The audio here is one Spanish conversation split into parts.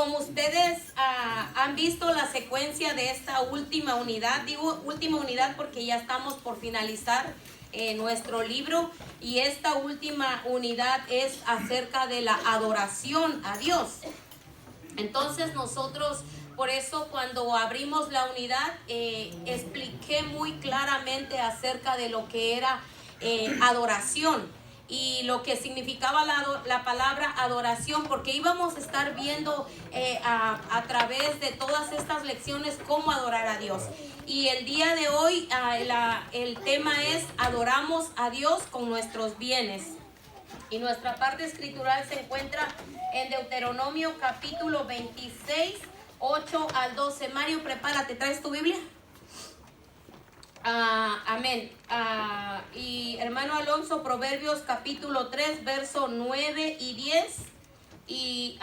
como ustedes han visto la secuencia de esta última unidad, digo última unidad porque ya estamos por finalizar nuestro libro, y esta última unidad es acerca de la adoración a Dios. Entonces nosotros, por eso cuando abrimos la unidad, expliqué muy claramente acerca de lo que era adoración y lo que significaba la palabra adoración, porque íbamos a estar viendo a través de todas estas lecciones cómo adorar a Dios. Y el día de hoy el tema es adoramos a Dios con nuestros bienes. Y nuestra parte escritural se encuentra en Deuteronomio capítulo 26, 8 al 12. Mario, prepárate, ¿traes tu Biblia? Amén. Y hermano Alonso, Proverbios capítulo 3, verso 9 y 10. Y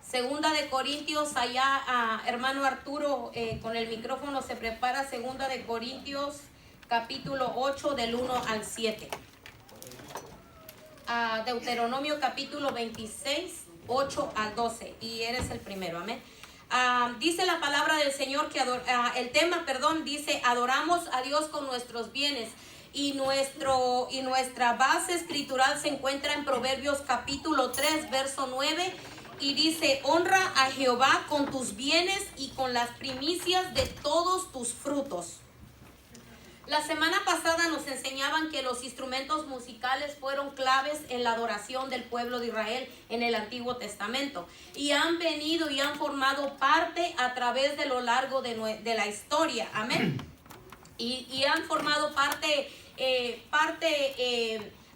segunda de Corintios, allá hermano Arturo con el micrófono se prepara. Segunda de Corintios capítulo 8 del 1 al 7. Deuteronomio capítulo 26, 8 al 12. Y eres el primero, amén. Dice la palabra del Señor que el tema, dice adoramos a Dios con nuestros bienes, y nuestra base escritural se encuentra en Proverbios capítulo 3 verso 9, y dice: honra a Jehová con tus bienes y con las primicias de todos tus frutos. La semana pasada nos enseñaban que los instrumentos musicales fueron claves en la adoración del pueblo de Israel en el Antiguo Testamento, y han venido y han formado parte a través de lo largo de la historia, amén, y han formado parte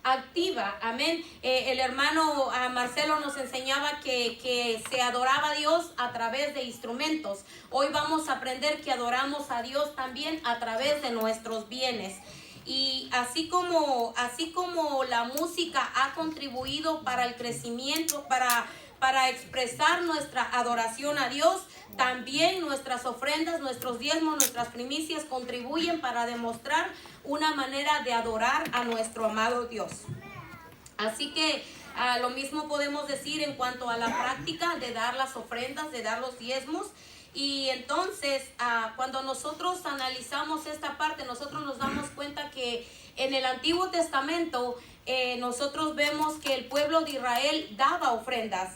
activa, amén. El hermano Marcelo nos enseñaba que se adoraba a Dios a través de instrumentos. Hoy vamos a aprender que adoramos a Dios también a través de nuestros bienes. Y así como la música ha contribuido para el crecimiento, para expresar nuestra adoración a Dios, también nuestras ofrendas, nuestros diezmos, nuestras primicias contribuyen para demostrar una manera de adorar a nuestro amado Dios. Así que lo mismo podemos decir en cuanto a la práctica de dar las ofrendas, de dar los diezmos. Y entonces cuando nosotros analizamos esta parte, nosotros nos damos cuenta que en el Antiguo Testamento nosotros vemos que el pueblo de Israel daba ofrendas,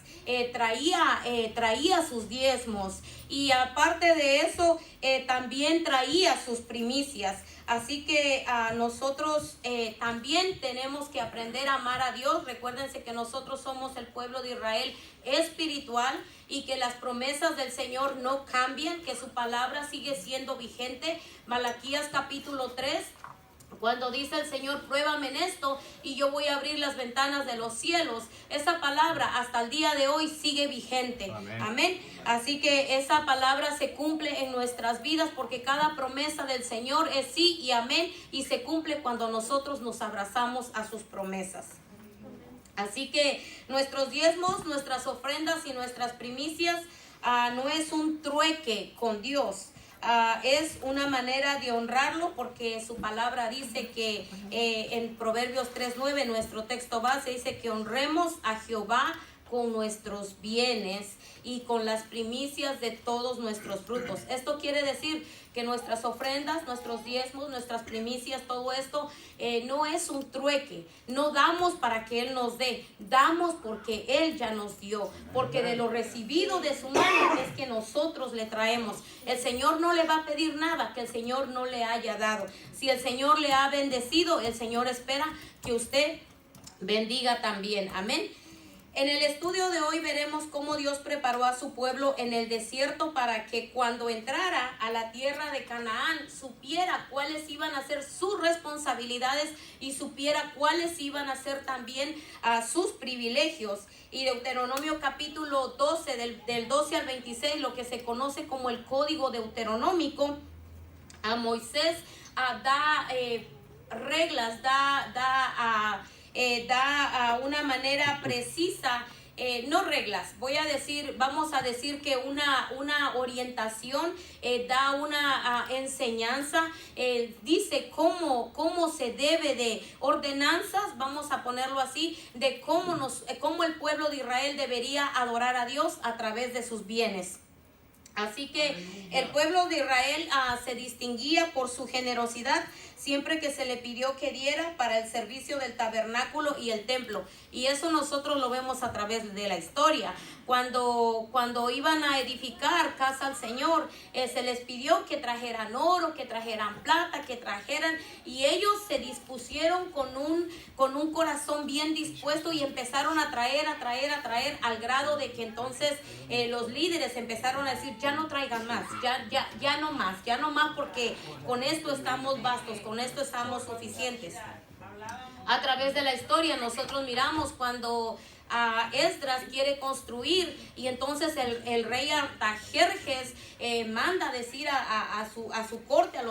traía sus diezmos, y aparte de eso también traía sus primicias. Así que nosotros también tenemos que aprender a amar a Dios. Recuérdense que nosotros somos el pueblo de Israel espiritual, y que las promesas del Señor no cambian, que su palabra sigue siendo vigente. Malaquías capítulo 3, cuando dice el Señor: pruébame en esto y yo voy a abrir las ventanas de los cielos. Esa palabra hasta el día de hoy sigue vigente. Amén. Amén. Así que esa palabra se cumple en nuestras vidas, porque cada promesa del Señor es sí y amén, y se cumple cuando nosotros nos abrazamos a sus promesas. Así que nuestros diezmos, nuestras ofrendas y nuestras primicias no es un trueque con Dios. Es una manera de honrarlo, porque su palabra dice que en Proverbios 3:9, nuestro texto base, dice que honremos a Jehová con nuestros bienes y con las primicias de todos nuestros frutos. Esto quiere decir que nuestras ofrendas, nuestros diezmos, nuestras primicias, todo esto no es un trueque. No damos para que Él nos dé, damos porque Él ya nos dio, porque de lo recibido de su mano es que nosotros le traemos. El Señor no le va a pedir nada que el Señor no le haya dado. Si el Señor le ha bendecido, el Señor espera que usted bendiga también. Amén. En el estudio de hoy veremos cómo Dios preparó a su pueblo en el desierto para que cuando entrara a la tierra de Canaán supiera cuáles iban a ser sus responsabilidades y supiera cuáles iban a ser también sus privilegios. Y Deuteronomio capítulo 12, del 12 al 26, lo que se conoce como el Código Deuteronómico, a Moisés da reglas, da una manera precisa no reglas, vamos a decir que una orientación, da una enseñanza, dice cómo se debe de ordenanzas, vamos a ponerlo así, de cómo el pueblo de Israel debería adorar a Dios a través de sus bienes. Así que el pueblo de Israel se distinguía por su generosidad siempre que se le pidió que diera para el servicio del tabernáculo y el templo. Y eso nosotros lo vemos a través de la historia. Cuando iban a edificar casa al Señor, se les pidió que trajeran oro, que trajeran plata, que trajeran, y ellos se dispusieron con un corazón bien dispuesto y empezaron a traer, al grado de que entonces los líderes empezaron a decir, ya no traigan más, ya no más, porque con esto estamos bastos, con esto estamos suficientes. A través de la historia nosotros miramos cuando Esdras quiere construir, y entonces el rey Artajerjes manda decir a su corte, a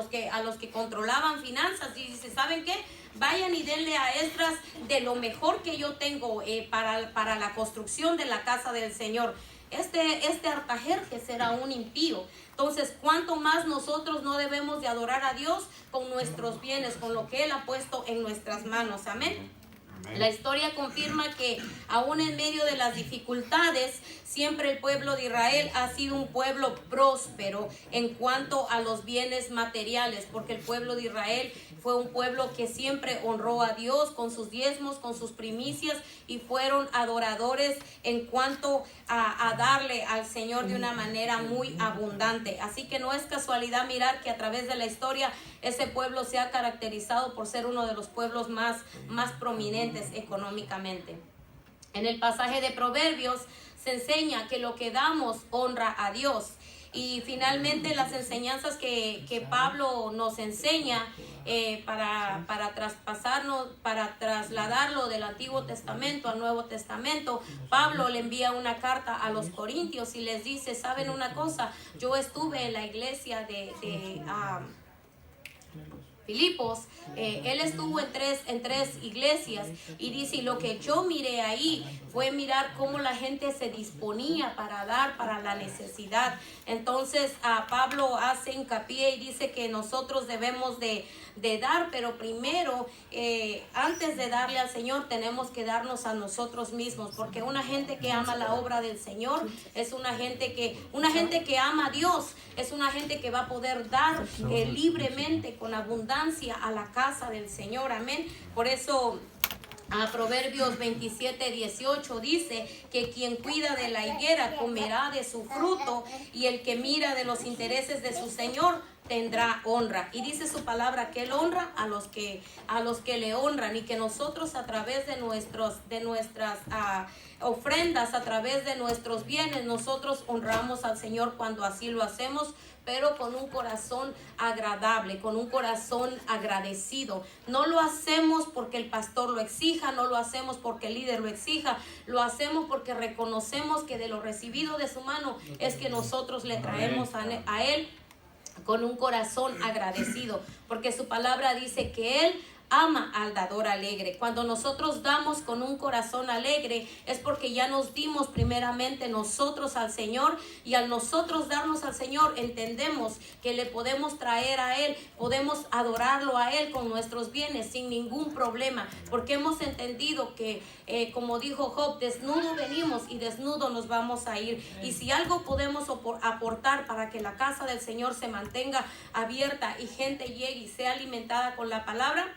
los que controlaban finanzas, y dice, ¿saben qué? Vayan y denle a Esdras de lo mejor que yo tengo para la construcción de la casa del Señor. Este Artajerjes era un impío. Entonces, ¿cuánto más nosotros no debemos de adorar a Dios con nuestros bienes, con lo que Él ha puesto en nuestras manos? Amén. La historia confirma que aún en medio de las dificultades, siempre el pueblo de Israel ha sido un pueblo próspero en cuanto a los bienes materiales, porque el pueblo de Israel fue un pueblo que siempre honró a Dios con sus diezmos, con sus primicias, y fueron adoradores en cuanto a darle al Señor de una manera muy abundante. Así que no es casualidad mirar que a través de la historia ese pueblo se ha caracterizado por ser uno de los pueblos más prominentes económicamente. En el pasaje de Proverbios se enseña que lo que damos honra a Dios. Y finalmente las enseñanzas que Pablo nos enseña para trasladarlo del Antiguo Testamento al Nuevo Testamento, Pablo le envía una carta a los Corintios y les dice, ¿saben una cosa? Yo estuve en la iglesia de Filipos, él estuvo en tres iglesias, y dice, y lo que yo miré ahí fue mirar cómo la gente se disponía para dar para la necesidad. Entonces Pablo hace hincapié y dice que nosotros debemos de dar, pero primero, antes de darle al Señor, tenemos que darnos a nosotros mismos, porque una gente que ama la obra del Señor es una gente que ama a Dios, es una gente que va a poder dar libremente, con abundancia, a la casa del Señor. Amén. Por eso Proverbios 27:18 dice que quien cuida de la higuera comerá de su fruto, y el que mira de los intereses de su Señor tendrá honra. Y dice su palabra que Él honra a los que le honran, y que nosotros a través de nuestras ofrendas, a través de nuestros bienes, nosotros honramos al Señor cuando así lo hacemos, pero con un corazón agradable, con un corazón agradecido. No lo hacemos porque el pastor lo exija, no lo hacemos porque el líder lo exija, lo hacemos porque reconocemos que de lo recibido de su mano es que nosotros le traemos a Él con un corazón agradecido, porque su palabra dice que Él ama al dador alegre. Cuando nosotros damos con un corazón alegre, es porque ya nos dimos primeramente nosotros al Señor, y al nosotros darnos al Señor, entendemos que le podemos traer a Él, podemos adorarlo a Él con nuestros bienes sin ningún problema, porque hemos entendido que como dijo Job, desnudo venimos y desnudo nos vamos a ir. Y si algo podemos aportar para que la casa del Señor se mantenga abierta y gente llegue y sea alimentada con la palabra,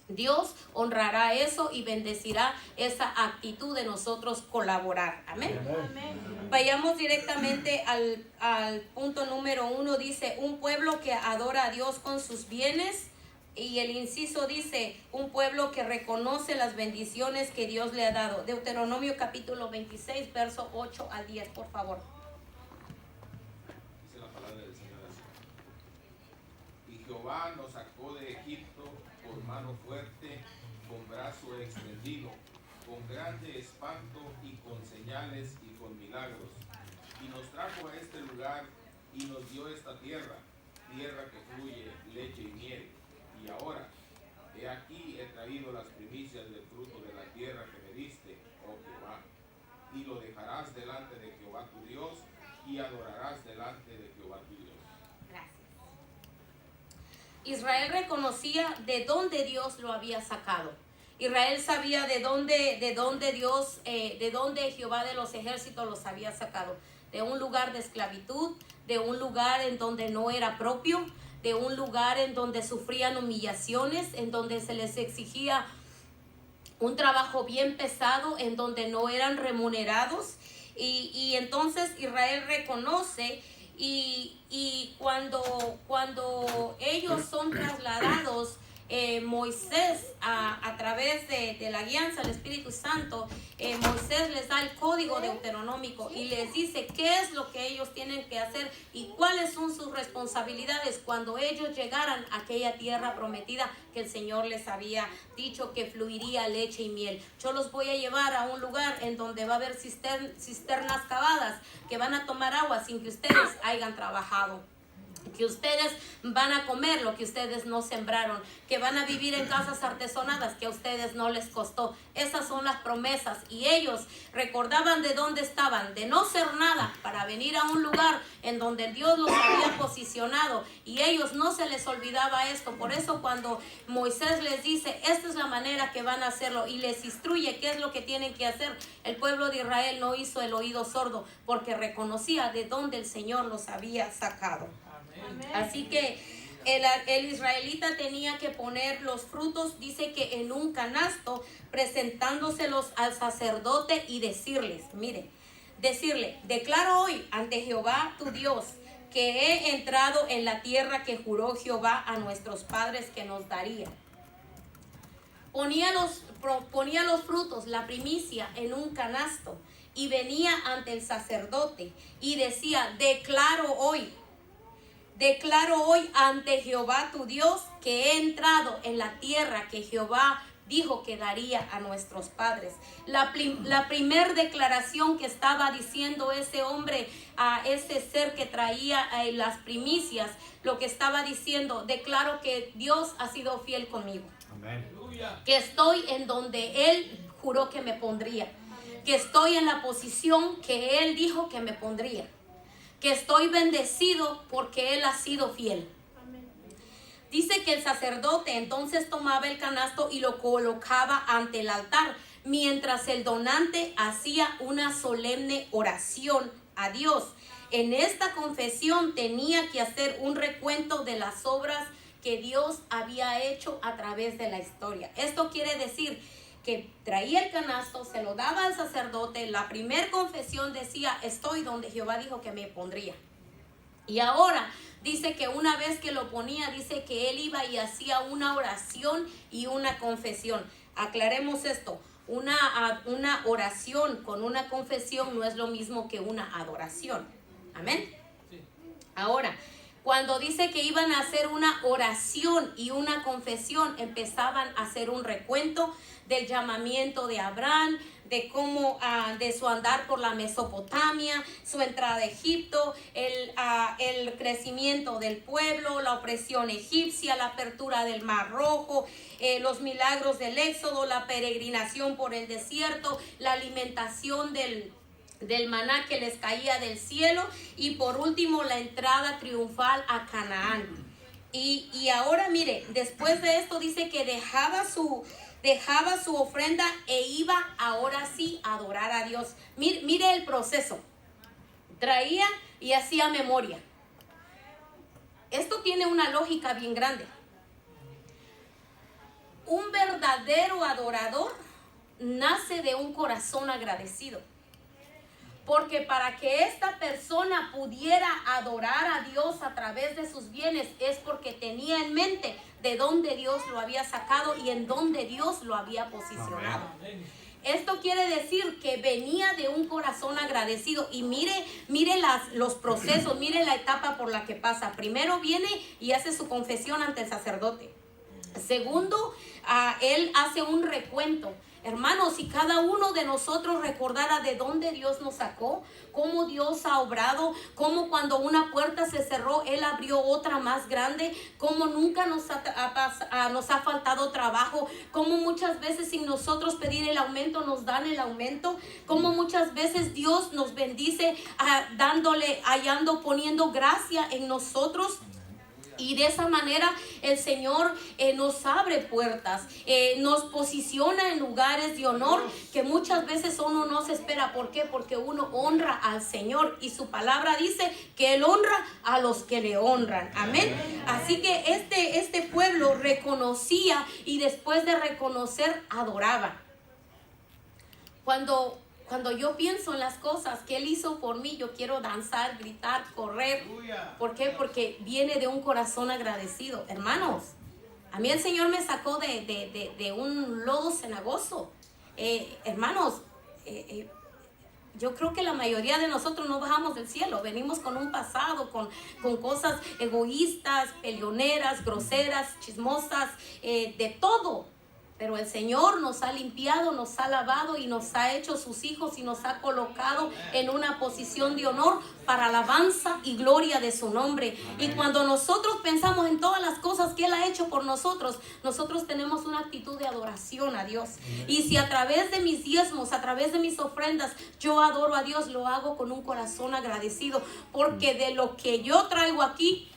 Dios honrará eso y bendecirá esa actitud de nosotros colaborar. Amén. Amén. Vayamos directamente al punto número 1. Dice, un pueblo que adora a Dios con sus bienes. Y el inciso dice, un pueblo que reconoce las bendiciones que Dios le ha dado. Deuteronomio capítulo 26, verso 8 al 10, por favor. Dice la palabra del Señor así. Y Jehová nos sacó de Egipto con mano fuerte, con brazo extendido, con grande espanto y con señales y con milagros. Y nos trajo a este lugar y nos dio esta tierra que fluye leche y miel. Y ahora, he aquí he traído las primicias del fruto de la tierra que me diste, oh Jehová. Y los entrarás delante de Jehová tu Dios y adorarás delante de Jehová tu Dios. Gracias. Israel reconocía de dónde Dios lo había sacado. Israel sabía de dónde Dios, de dónde Jehová de los ejércitos los había sacado. De un lugar de esclavitud, de un lugar en donde no era propio, de un lugar en donde sufrían humillaciones, en donde se les exigía un trabajo bien pesado, en donde no eran remunerados. Y entonces Israel reconoce, y cuando ellos son trasladados, Moisés, a través de la guianza del Espíritu Santo, Moisés les da el código deuteronómico y les dice qué es lo que ellos tienen que hacer y cuáles son sus responsabilidades cuando ellos llegaran a aquella tierra prometida que el Señor les había dicho que fluiría leche y miel. Yo los voy a llevar a un lugar en donde va a haber cisternas cavadas que van a tomar agua sin que ustedes hayan trabajado, que ustedes van a comer lo que ustedes no sembraron, que van a vivir en casas artesonadas que a ustedes no les costó. Esas son las promesas, y ellos recordaban de dónde estaban, de no ser nada, para venir a un lugar en donde Dios los había posicionado, y ellos no se les olvidaba esto. Por eso cuando Moisés les dice, esta es la manera que van a hacerlo, y les instruye qué es lo que tienen que hacer, el pueblo de Israel no hizo el oído sordo, porque reconocía de dónde el Señor los había sacado. Así que el israelita tenía que poner los frutos, dice que en un canasto, presentándoselos al sacerdote y decirle, declaro hoy ante Jehová tu Dios que he entrado en la tierra que juró Jehová a nuestros padres que nos daría. Ponía los frutos, la primicia, en un canasto y venía ante el sacerdote y decía, declaro hoy ante Jehová tu Dios que he entrado en la tierra que Jehová dijo que daría a nuestros padres. La primer declaración que estaba diciendo ese hombre a ese ser que traía las primicias, lo que estaba diciendo, declaro que Dios ha sido fiel conmigo. Amén. Que estoy en donde Él juró que me pondría. Que estoy en la posición que Él dijo que me pondría. Que estoy bendecido porque Él ha sido fiel. Amén. Dice que el sacerdote entonces tomaba el canasto y lo colocaba ante el altar, mientras el donante hacía una solemne oración a Dios. En esta confesión tenía que hacer un recuento de las obras que Dios había hecho a través de la historia. Esto quiere decir que traía el canasto, se lo daba al sacerdote, la primer confesión decía, estoy donde Jehová dijo que me pondría. Y ahora dice que una vez que lo ponía, dice que él iba y hacía una oración y una confesión. Aclaremos esto, una oración con una confesión no es lo mismo que una adoración. Amén. Sí. Ahora, cuando dice que iban a hacer una oración y una confesión, empezaban a hacer un recuento del llamamiento de Abraham, de cómo, de su andar por la Mesopotamia, su entrada a Egipto, el crecimiento del pueblo, la opresión egipcia, la apertura del Mar Rojo, los milagros del Éxodo, la peregrinación por el desierto, la alimentación del maná que les caía del cielo, y por último la entrada triunfal a Canaán. Y ahora mire, después de esto dice que dejaba su ofrenda e iba ahora sí a adorar a Dios. Mire el proceso. Traía y hacía memoria. Esto tiene una lógica bien grande. Un verdadero adorador nace de un corazón agradecido. Porque para que esta persona pudiera adorar a Dios a través de sus bienes es porque tenía en mente de dónde Dios lo había sacado y en dónde Dios lo había posicionado. Amén. Esto quiere decir que venía de un corazón agradecido. Y mire los procesos, mire la etapa por la que pasa. Primero viene y hace su confesión ante el sacerdote. Segundo, él hace un recuento. Hermanos, si cada uno de nosotros recordara de dónde Dios nos sacó, cómo Dios ha obrado, cómo cuando una puerta se cerró, Él abrió otra más grande, cómo nunca nos ha faltado trabajo, cómo muchas veces sin nosotros pedir el aumento nos dan el aumento, cómo muchas veces Dios nos bendice poniendo gracia en nosotros. Y de esa manera el Señor nos abre puertas, nos posiciona en lugares de honor que muchas veces uno no se espera. ¿Por qué? Porque uno honra al Señor y su palabra dice que Él honra a los que le honran. Amén. Así que este pueblo reconocía y después de reconocer adoraba. Cuando yo pienso en las cosas que Él hizo por mí, yo quiero danzar, gritar, correr. ¿Por qué? Porque viene de un corazón agradecido. Hermanos, a mí el Señor me sacó de un lodo cenagoso. Hermanos, yo creo que la mayoría de nosotros no bajamos del cielo. Venimos con un pasado, con cosas egoístas, peleoneras, groseras, chismosas, de todo. Pero el Señor nos ha limpiado, nos ha lavado y nos ha hecho sus hijos y nos ha colocado en una posición de honor para alabanza y gloria de su nombre. Y cuando nosotros pensamos en todas las cosas que Él ha hecho por nosotros, nosotros tenemos una actitud de adoración a Dios. Y si a través de mis diezmos, a través de mis ofrendas, yo adoro a Dios, lo hago con un corazón agradecido, porque de lo que yo traigo aquí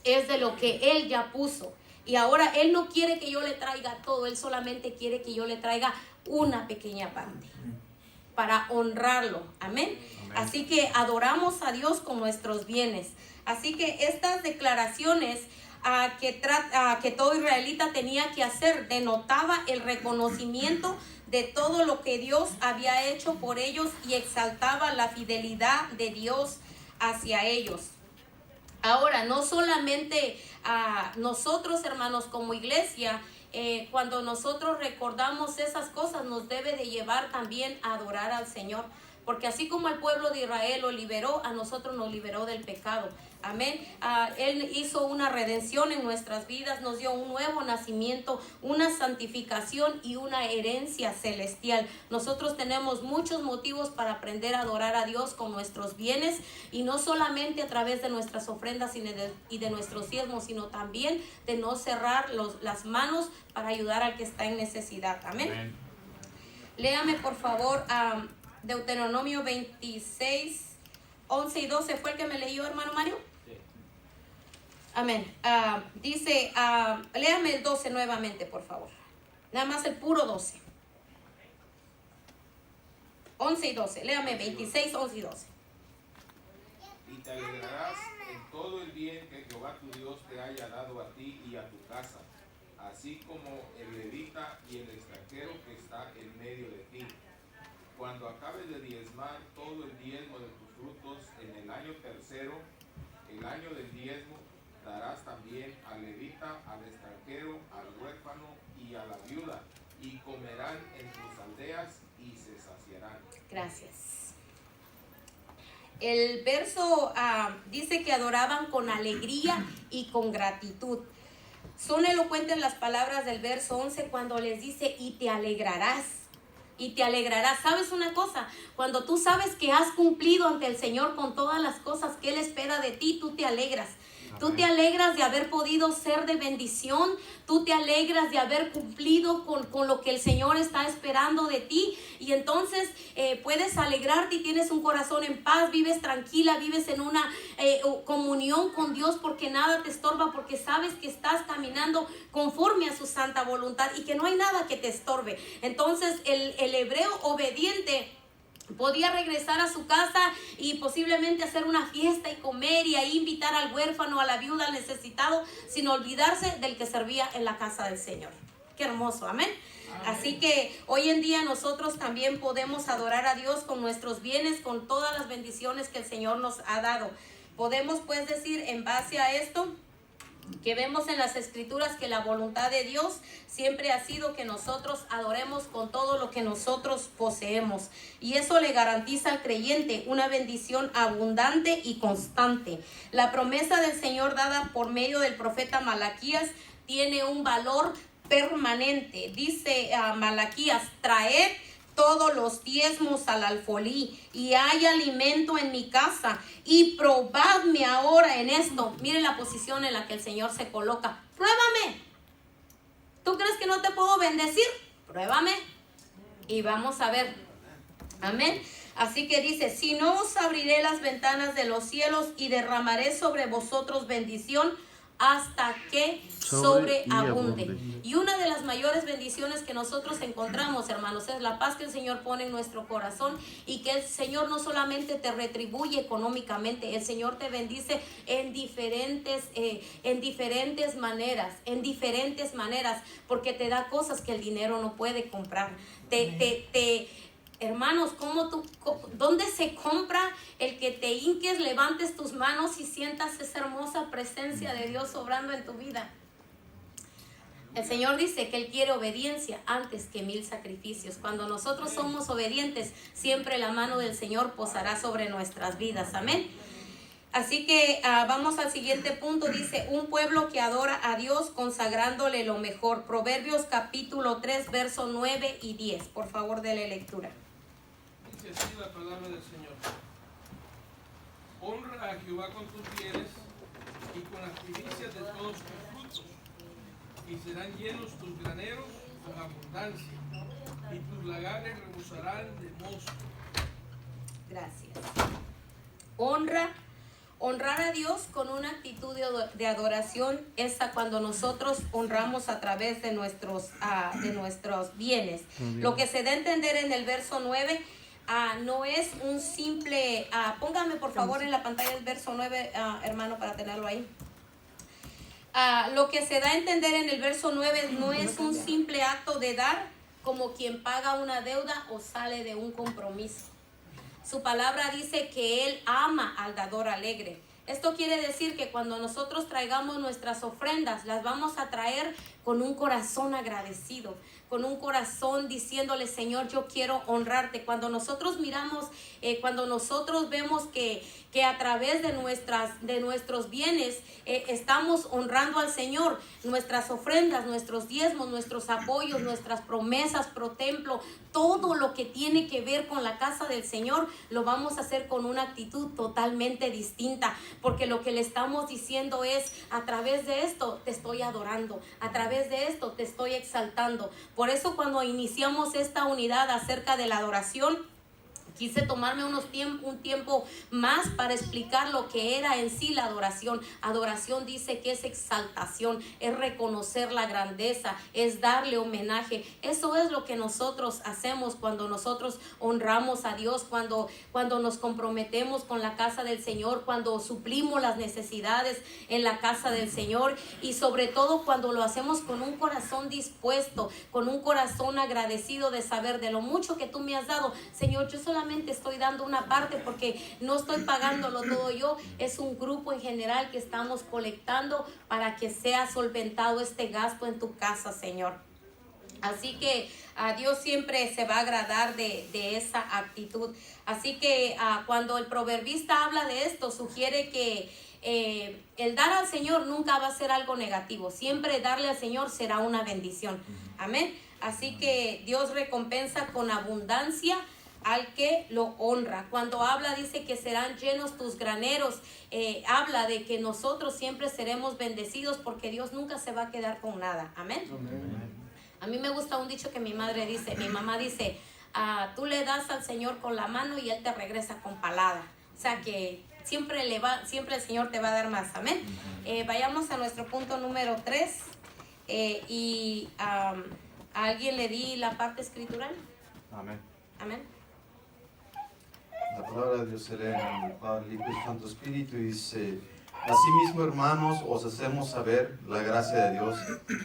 es de lo que Él ya puso. Y ahora Él no quiere que yo le traiga todo, Él solamente quiere que yo le traiga una pequeña parte para honrarlo. Amén. Así que adoramos a Dios con nuestros bienes. Así que estas declaraciones que todo israelita tenía que hacer denotaba el reconocimiento de todo lo que Dios había hecho por ellos y exaltaba la fidelidad de Dios hacia ellos. Ahora, no solamente nosotros, hermanos, como iglesia, cuando nosotros recordamos esas cosas, nos debe de llevar también a adorar al Señor. Porque así como al pueblo de Israel lo liberó, a nosotros nos liberó del pecado. Amén. Él hizo una redención en nuestras vidas, nos dio un nuevo nacimiento, una santificación y una herencia celestial. Nosotros tenemos muchos motivos para aprender a adorar a Dios con nuestros bienes, y no solamente a través de nuestras ofrendas y de nuestros diezmos, sino también de no cerrar las manos para ayudar al que está en necesidad. Amén. Amén. Léame por favor Deuteronomio 26, 11 y 12. ¿Fue el que me leyó, hermano Mario? Sí. Amén. Dice, léame el 12 nuevamente, por favor. Nada más el puro 12. 11 y 12. Léame 26, 11 y 12. Y te alegrarás en todo el bien que Jehová tu Dios te haya dado a ti y a tu casa, así como el levita y el extranjero que está en medio de ti. Cuando acabes de diezmar todo el diezmo de tus frutos en el año tercero, el año del diezmo, darás también al levita, al extranjero, al huérfano y a la viuda, y comerán en tus aldeas y se saciarán. Gracias. El verso dice que adoraban con alegría y con gratitud. Son elocuentes las palabras del verso 11 cuando les dice, y te alegrarás. Y te alegrarás. ¿Sabes una cosa? Cuando tú sabes que has cumplido ante el Señor con todas las cosas que Él espera de ti, tú te alegras. Tú te alegras de haber podido ser de bendición. Tú te alegras de haber cumplido con lo que el Señor está esperando de ti. Y entonces puedes alegrarte y tienes un corazón en paz. Vives tranquila, vives en una comunión con Dios porque nada te estorba. Porque sabes que estás caminando conforme a su santa voluntad y que no hay nada que te estorbe. Entonces el hebreo obediente podía regresar a su casa y posiblemente hacer una fiesta y comer y ahí invitar al huérfano, a la viuda, al necesitado, sin olvidarse del que servía en la casa del Señor. Qué hermoso, amén. Así que hoy en día nosotros también podemos adorar a Dios con nuestros bienes, con todas las bendiciones que el Señor nos ha dado. Podemos pues decir en base a esto que vemos en las escrituras que la voluntad de Dios siempre ha sido que nosotros adoremos con todo lo que nosotros poseemos, y eso le garantiza al creyente una bendición abundante y constante. La promesa del Señor dada por medio del profeta Malaquías tiene un valor permanente. Dice Malaquías, traed todos los diezmos al alfolí y hay alimento en mi casa, y probadme ahora en esto. Mire la posición en la que el Señor se coloca. Pruébame. ¿Tú crees que no te puedo bendecir? Pruébame y vamos a ver. Amén. Así que dice, si no, os abriré las ventanas de los cielos y derramaré sobre vosotros bendición hasta que sobreabunde. Y una de las mayores bendiciones que nosotros encontramos, hermanos, es la paz que el Señor pone en nuestro corazón, y que el Señor no solamente te retribuye económicamente, el Señor te bendice en diferentes maneras, porque te da cosas que el dinero no puede comprar. Hermanos, ¿dónde se compra el que te hinques, levantes tus manos y sientas esa hermosa presencia de Dios obrando en tu vida? El Señor dice que Él quiere obediencia antes que 1000 sacrificios. Cuando nosotros somos obedientes, siempre la mano del Señor posará sobre nuestras vidas. Amén. Así que vamos al siguiente punto. Dice, un pueblo que adora a Dios consagrándole lo mejor. Proverbios capítulo 3, verso 9 y 10. Por favor, dele lectura. Dice así la palabra del Señor: honra a Jehová con tus bienes y con las primicias de todos tus frutos, y serán llenos tus graneros con abundancia, y tus lagares rebosarán de mosto. Gracias. Honrar a Dios con una actitud de adoración es cuando nosotros honramos a través de nuestros bienes. Lo que se da a entender en el verso 9 no es un simple... póngame por favor en la pantalla el verso 9, hermano, para tenerlo ahí. Lo que se da a entender en el verso 9 no es un simple acto de dar como quien paga una deuda o sale de un compromiso. Su palabra dice que Él ama al dador alegre. Esto quiere decir que cuando nosotros traigamos nuestras ofrendas, las vamos a traer con un corazón agradecido, con un corazón diciéndole, Señor, yo quiero honrarte. Cuando nosotros miramos, cuando nosotros vemos que a través de nuestros bienes estamos honrando al Señor, nuestras ofrendas, nuestros diezmos, nuestros apoyos, nuestras promesas pro templo, todo lo que tiene que ver con la casa del Señor, lo vamos a hacer con una actitud totalmente distinta, porque lo que le estamos diciendo es, a través de esto te estoy adorando, a través de esto te estoy exaltando. Por eso cuando iniciamos esta unidad acerca de la adoración, quise tomarme un tiempo más para explicar lo que era en sí la adoración. Adoración dice que es exaltación, es reconocer la grandeza, es darle homenaje. Eso es lo que nosotros hacemos cuando nosotros honramos a Dios, cuando nos comprometemos con la casa del Señor, cuando suplimos las necesidades en la casa del Señor, y sobre todo cuando lo hacemos con un corazón dispuesto, con un corazón agradecido de saber de lo mucho que tú me has dado. Señor, yo solamente estoy dando una parte porque no estoy pagándolo todo yo, es un grupo en general que estamos colectando para que sea solventado este gasto en tu casa, Señor. Así que a Dios siempre se va a agradar de esa actitud. Así que cuando el proverbista habla de esto, sugiere que el dar al Señor nunca va a ser algo negativo. Siempre darle al Señor será una bendición. Amén. Así que Dios recompensa con abundancia al que lo honra. Cuando habla, dice que serán llenos tus graneros, habla de que nosotros siempre seremos bendecidos, porque Dios nunca se va a quedar con nada. Amén. A mí me gusta un dicho que mi mamá dice, tú le das al Señor con la mano y Él te regresa con palada. O sea que siempre el Señor te va a dar más. Amén. Vayamos a nuestro punto número 3. ¿A alguien le di la parte escritural? Amén. Amén. La palabra de Dios se lee en el Padre, Hijo y Santo Espíritu y dice: asimismo, hermanos, os hacemos saber la gracia de Dios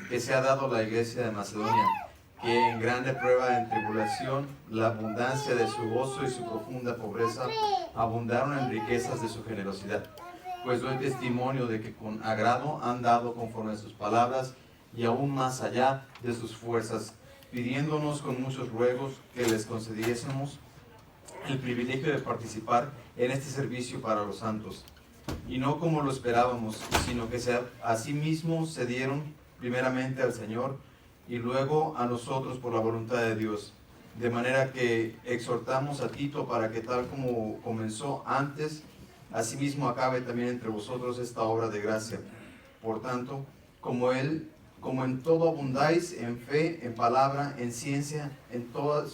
que se ha dado a la iglesia de Macedonia, que en grande prueba en tribulación, la abundancia de su gozo y su profunda pobreza abundaron en riquezas de su generosidad. Pues doy testimonio de que con agrado han dado conforme a sus palabras y aún más allá de sus fuerzas, pidiéndonos con muchos ruegos que les concediésemos el privilegio de participar en este servicio para los santos, y no como lo esperábamos, sino que asimismo se dieron primeramente al Señor y luego a nosotros por la voluntad de Dios. De manera que exhortamos a Tito para que tal como comenzó antes, asimismo acabe también entre vosotros esta obra de gracia. Por tanto, como en todo abundáis, en fe, en palabra, en ciencia, en toda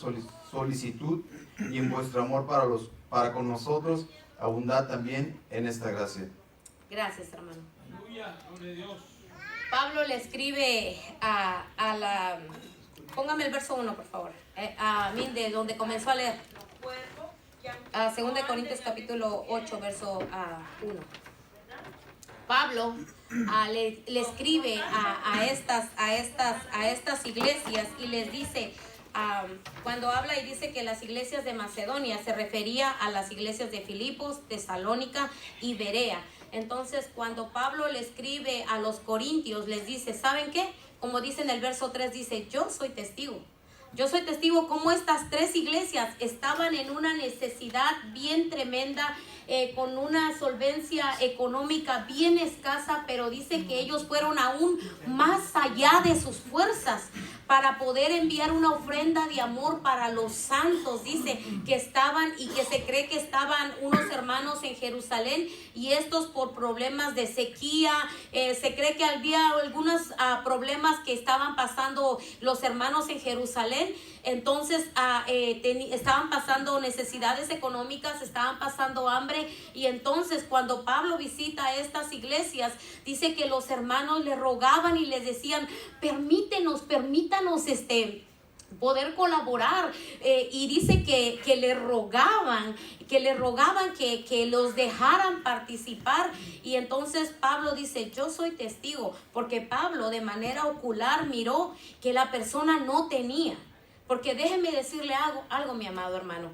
solicitud y en vuestro amor para con nosotros, abundad también en esta gracia. Gracias, hermano. Aleluya, gloria a Dios. Pablo le escribe a la... Póngame el verso 1, por favor. De donde comenzó a leer. 2 Corintios capítulo 8, verso 1. Pablo le escribe a estas iglesias y les dice, cuando habla y dice que las iglesias de Macedonia, se refería a las iglesias de Filipos, Tesalónica y Berea. Entonces, cuando Pablo le escribe a los corintios, les dice, ¿saben qué? Como dice en el verso 3, dice, yo soy testigo. Yo soy testigo como estas tres iglesias estaban en una necesidad bien tremenda, con una solvencia económica bien escasa, pero dice que ellos fueron aún más allá de sus fuerzas para poder enviar una ofrenda de amor para los santos. Dice que estaban, y que se cree que estaban unos hermanos en Jerusalén, y estos por problemas de sequía, se cree que había algunos problemas que estaban pasando los hermanos en Jerusalén. Entonces estaban pasando necesidades económicas, estaban pasando hambre, y entonces cuando Pablo visita estas iglesias, dice que los hermanos le rogaban y les decían, permítanos poder colaborar, y dice que le rogaban que los dejaran participar. Y entonces Pablo dice, yo soy testigo, porque Pablo de manera ocular miró que la persona no tenía. Porque déjeme decirle algo, mi amado hermano.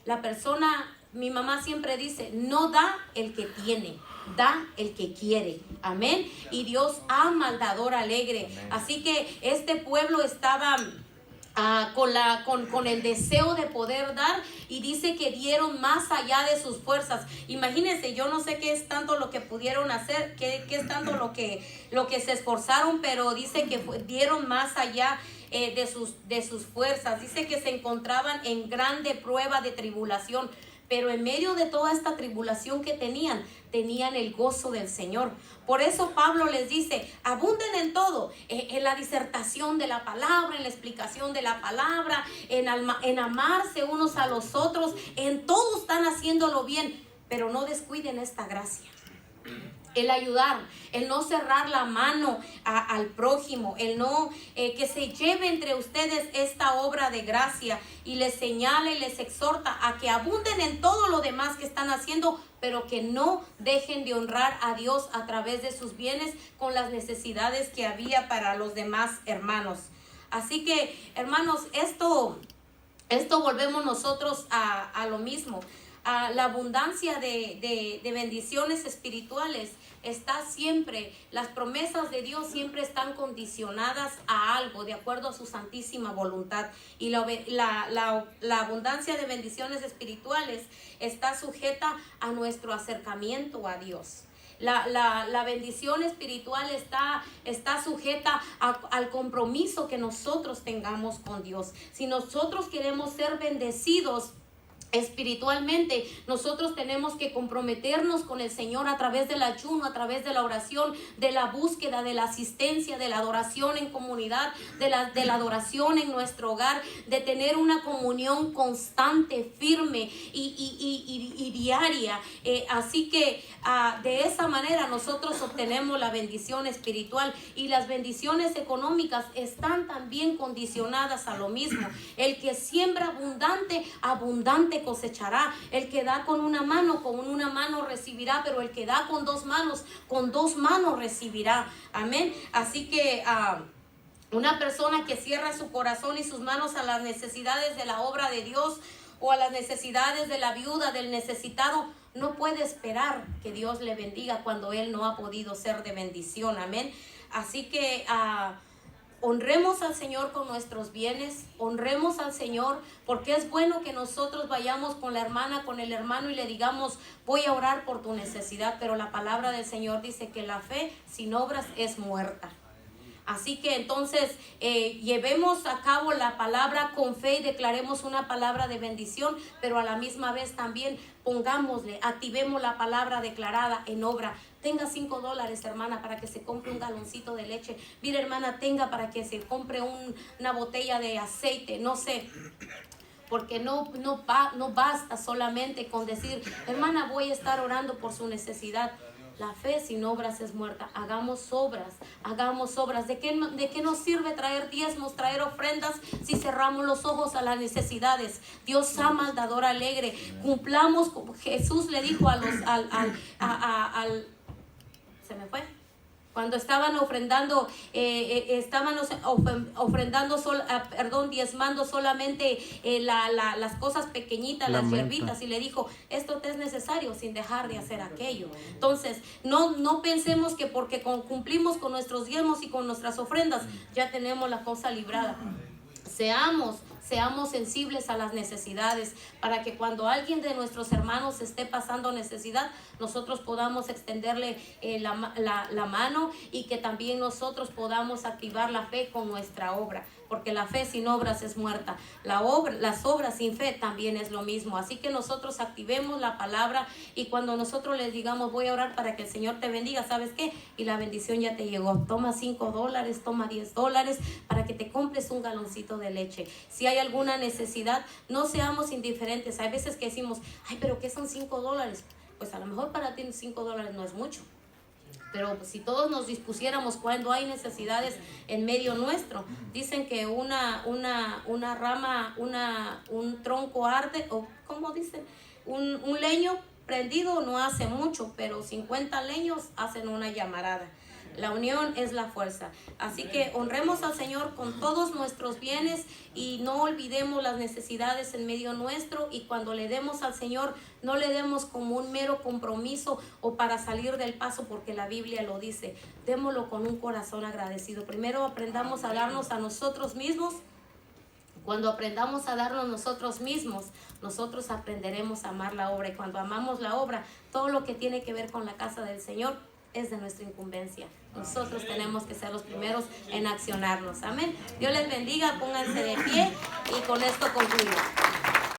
La persona, mi mamá siempre dice, no da el que tiene, da el que quiere. Amén. Y Dios ama al dador alegre. Amén. Así que este pueblo estaba con el deseo de poder dar, y dice que dieron más allá de sus fuerzas. Imagínense, yo no sé qué es tanto lo que pudieron hacer, qué es tanto lo que se esforzaron, pero dice que dieron más allá de sus fuerzas. Dice que se encontraban en grande prueba de tribulación, pero en medio de toda esta tribulación que tenían el gozo del Señor. Por eso Pablo les dice, abunden en todo, en la disertación de la palabra, en la explicación de la palabra, en amarse unos a los otros, en todo están haciéndolo bien, pero no descuiden esta gracia. El ayudar, el no cerrar la mano al prójimo, el no que se lleve entre ustedes esta obra de gracia, y les señala y les exhorta a que abunden en todo lo demás que están haciendo, pero que no dejen de honrar a Dios a través de sus bienes con las necesidades que había para los demás hermanos. Así que, hermanos, esto volvemos nosotros a lo mismo. La abundancia de bendiciones espirituales está siempre, las promesas de Dios siempre están condicionadas a algo de acuerdo a su santísima voluntad, y la abundancia de bendiciones espirituales está sujeta a nuestro acercamiento a Dios. La bendición espiritual está sujeta al compromiso que nosotros tengamos con Dios. Si nosotros queremos ser bendecidos espiritualmente, nosotros tenemos que comprometernos con el Señor a través del ayuno, a través de la oración, de la búsqueda, de la asistencia, de la adoración en comunidad, de la adoración en nuestro hogar, de tener una comunión constante, firme y diaria. Así que de esa manera nosotros obtenemos la bendición espiritual, y las bendiciones económicas están también condicionadas a lo mismo. El que siembra abundante cosechará. El que da con una mano recibirá, pero el que da con dos manos recibirá. Amén. Así que una persona que cierra su corazón y sus manos a las necesidades de la obra de Dios, o a las necesidades de la viuda, del necesitado, no puede esperar que Dios le bendiga cuando él no ha podido ser de bendición. Amén. Así que honremos al Señor con nuestros bienes, honremos al Señor, porque es bueno que nosotros vayamos con la hermana, con el hermano, y le digamos, voy a orar por tu necesidad, pero la palabra del Señor dice que la fe sin obras es muerta. Así que entonces llevemos a cabo la palabra con fe y declaremos una palabra de bendición, pero a la misma vez también pongámosle, activemos la palabra declarada en obra. Tenga $5, hermana, para que se compre un galoncito de leche. Mire, hermana, tenga para que se compre una botella de aceite, no sé. Porque no basta solamente con decir, hermana, voy a estar orando por su necesidad. La fe sin obras es muerta. Hagamos obras, hagamos obras. ¿De qué nos sirve traer diezmos, traer ofrendas si cerramos los ojos a las necesidades? Dios ama al dador alegre. Cumplamos, Jesús le dijo se me fue. Cuando estaban ofrendando, diezmando solamente las cosas pequeñitas, las hierbitas, y le dijo, esto te es necesario sin dejar de hacer aquello. Entonces, no pensemos que porque cumplimos con nuestros diezmos y con nuestras ofrendas, ya tenemos la cosa librada. Seamos sensibles a las necesidades, para que cuando alguien de nuestros hermanos esté pasando necesidad, nosotros podamos extenderle la mano, y que también nosotros podamos activar la fe con nuestra obra, porque la fe sin obras es muerta. Las obras sin fe también es lo mismo. Así que nosotros activemos la palabra, y cuando nosotros les digamos, voy a orar para que el Señor te bendiga, ¿sabes qué? Y la bendición ya te llegó. Toma $5, toma $10 para que te compres un galoncito de leche. Si hay alguna necesidad, no seamos indiferentes. Hay veces que decimos, ay, pero ¿qué son $5? Pues a lo mejor para ti $5 no es mucho, pero si todos nos dispusiéramos cuando hay necesidades en medio nuestro. Dicen que una rama, un tronco arde, o ¿cómo dicen? Un leño prendido no hace mucho, pero 50 leños hacen una llamarada. La unión es la fuerza. Así que honremos al Señor con todos nuestros bienes, y no olvidemos las necesidades en medio nuestro. Y cuando le demos al Señor, no le demos como un mero compromiso o para salir del paso, porque la Biblia lo dice. Démoslo con un corazón agradecido. Primero aprendamos a darnos a nosotros mismos. Cuando aprendamos a darnos nosotros mismos, nosotros aprenderemos a amar la obra. Y cuando amamos la obra, todo lo que tiene que ver con la casa del Señor es de nuestra incumbencia. Nosotros tenemos que ser los primeros en accionarnos. Amén. Dios les bendiga, pónganse de pie, y con esto concluyo.